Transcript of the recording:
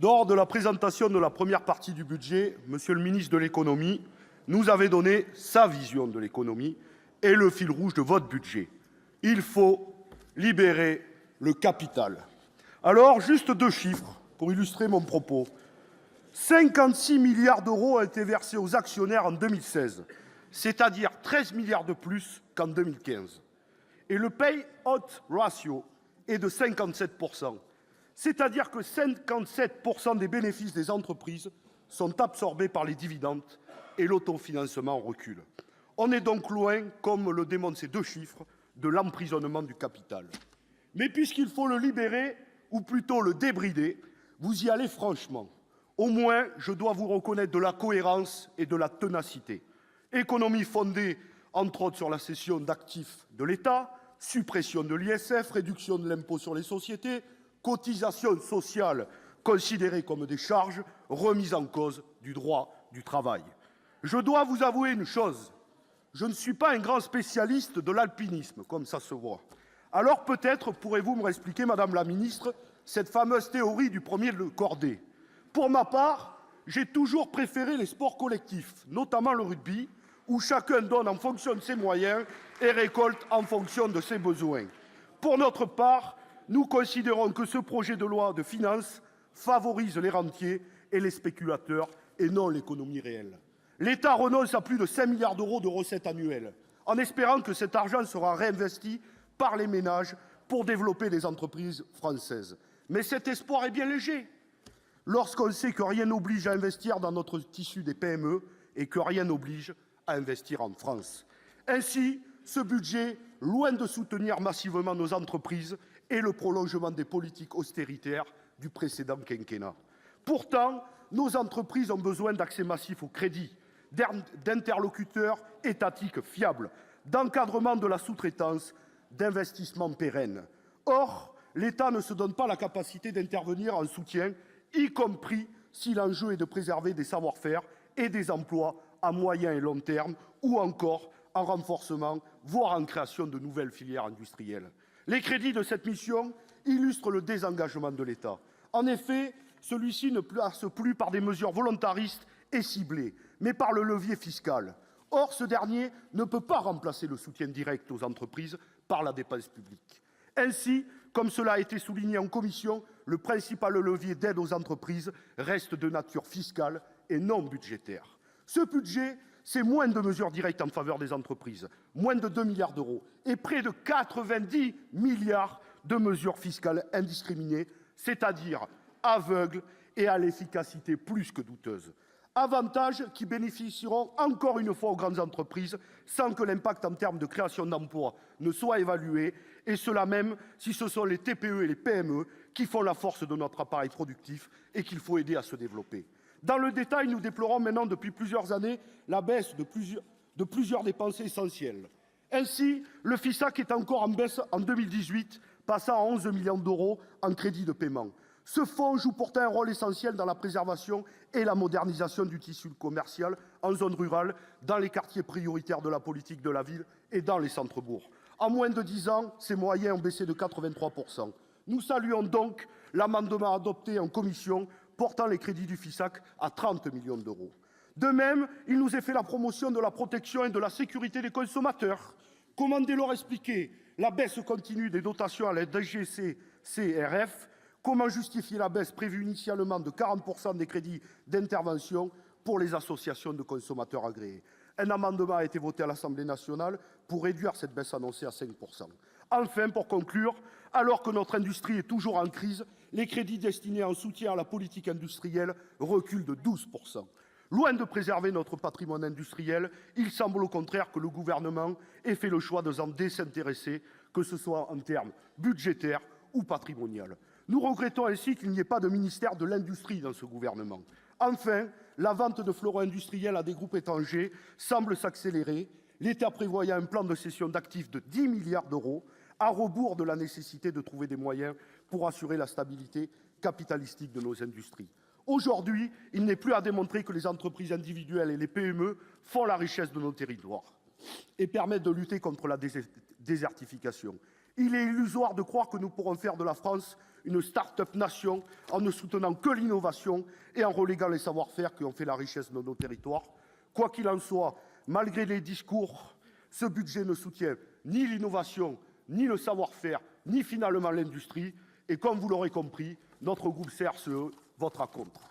Lors de la présentation de la première partie du budget, M. le ministre de l'économie nous avait donné sa vision de l'économie et le fil rouge de votre budget. Il faut libérer le capital. Alors, juste 2 chiffres pour illustrer mon propos. 56 milliards d'euros ont été versés aux actionnaires en 2016, c'est-à-dire 13 milliards de plus qu'en 2015. Et le pay-out ratio est de 57%. C'est-à-dire que 57% des bénéfices des entreprises sont absorbés par les dividendes et l'autofinancement recule. On est donc loin, comme le démontrent ces 2 chiffres, de l'emprisonnement du capital. Mais puisqu'il faut le libérer, ou plutôt le débrider, vous y allez franchement. Au moins, je dois vous reconnaître de la cohérence et de la ténacité. Économie fondée, entre autres, sur la cession d'actifs de l'État, suppression de l'ISF, réduction de l'impôt sur les sociétés, cotisations sociales considérées comme des charges, remise en cause du droit du travail. Je dois vous avouer une chose, je ne suis pas un grand spécialiste de l'alpinisme, comme ça se voit. Alors peut-être pourrez-vous me expliquer, Madame la ministre, cette fameuse théorie du premier de cordée. Pour ma part, j'ai toujours préféré les sports collectifs, notamment le rugby, où chacun donne en fonction de ses moyens et récolte en fonction de ses besoins. Pour notre part, nous considérons que ce projet de loi de finances favorise les rentiers et les spéculateurs, et non l'économie réelle. L'État renonce à plus de 5 milliards d'euros de recettes annuelles, en espérant que cet argent sera réinvesti par les ménages pour développer les entreprises françaises. Mais cet espoir est bien léger, lorsqu'on sait que rien n'oblige à investir dans notre tissu des PME et que rien n'oblige à investir en France. Ainsi, ce budget, loin de soutenir massivement nos entreprises, est le prolongement des politiques austéritaires du précédent quinquennat. Pourtant, nos entreprises ont besoin d'accès massif au crédit, d'interlocuteurs étatiques fiables, d'encadrement de la sous-traitance, d'investissements pérennes. Or, l'État ne se donne pas la capacité d'intervenir en soutien, y compris si l'enjeu est de préserver des savoir-faire et des emplois à moyen et long terme, ou encore en renforcement, voire en création de nouvelles filières industrielles. Les crédits de cette mission illustrent le désengagement de l'État. En effet, celui-ci ne passe plus par des mesures volontaristes et ciblées, mais par le levier fiscal. Or, ce dernier ne peut pas remplacer le soutien direct aux entreprises par la dépense publique. Ainsi, comme cela a été souligné en commission, le principal levier d'aide aux entreprises reste de nature fiscale et non budgétaire. Ce budget, c'est moins de mesures directes en faveur des entreprises, moins de 2 milliards d'euros, et près de 90 milliards de mesures fiscales indiscriminées, c'est-à-dire aveugles et à l'efficacité plus que douteuse. Avantages qui bénéficieront encore une fois aux grandes entreprises sans que l'impact en termes de création d'emplois ne soit évalué, et cela même si ce sont les TPE et les PME qui font la force de notre appareil productif et qu'il faut aider à se développer. Dans le détail, nous déplorons maintenant depuis plusieurs années la baisse de plusieurs dépenses essentielles. Ainsi, le FISAC est encore en baisse en 2018, passant à 11 millions d'euros en crédits de paiement. Ce fonds joue pourtant un rôle essentiel dans la préservation et la modernisation du tissu commercial en zone rurale, dans les quartiers prioritaires de la politique de la ville et dans les centres-bourgs. En moins de 10 ans, ces moyens ont baissé de 83%. Nous saluons donc l'amendement adopté en commission portant les crédits du FISAC à 30 millions d'euros. De même, il nous est fait la promotion de la protection et de la sécurité des consommateurs. Comment dès lors expliquer la baisse continue des dotations à la DGCCRF? Comment justifier la baisse prévue initialement de 40% des crédits d'intervention pour les associations de consommateurs agréées? Un amendement a été voté à l'Assemblée nationale pour réduire cette baisse annoncée à 5%. Enfin, pour conclure, alors que notre industrie est toujours en crise, les crédits destinés en soutien à la politique industrielle reculent de 12%. Loin de préserver notre patrimoine industriel, il semble au contraire que le gouvernement ait fait le choix de s'en désintéresser, que ce soit en termes budgétaires ou patrimoniaux. Nous regrettons ainsi qu'il n'y ait pas de ministère de l'Industrie dans ce gouvernement. Enfin, la vente de fleurons industriels à des groupes étrangers semble s'accélérer, l'État prévoyant un plan de cession d'actifs de 10 milliards d'euros, à rebours de la nécessité de trouver des moyens pour assurer la stabilité capitalistique de nos industries. Aujourd'hui, il n'est plus à démontrer que les entreprises individuelles et les PME font la richesse de nos territoires et permettent de lutter contre la désertification. Il est illusoire de croire que nous pourrons faire de la France une start-up nation en ne soutenant que l'innovation et en reléguant les savoir-faire qui ont fait la richesse de nos territoires. Quoi qu'il en soit, malgré les discours, ce budget ne soutient ni l'innovation, ni le savoir-faire, ni finalement l'industrie. Et comme vous l'aurez compris, notre groupe CRCE votera contre.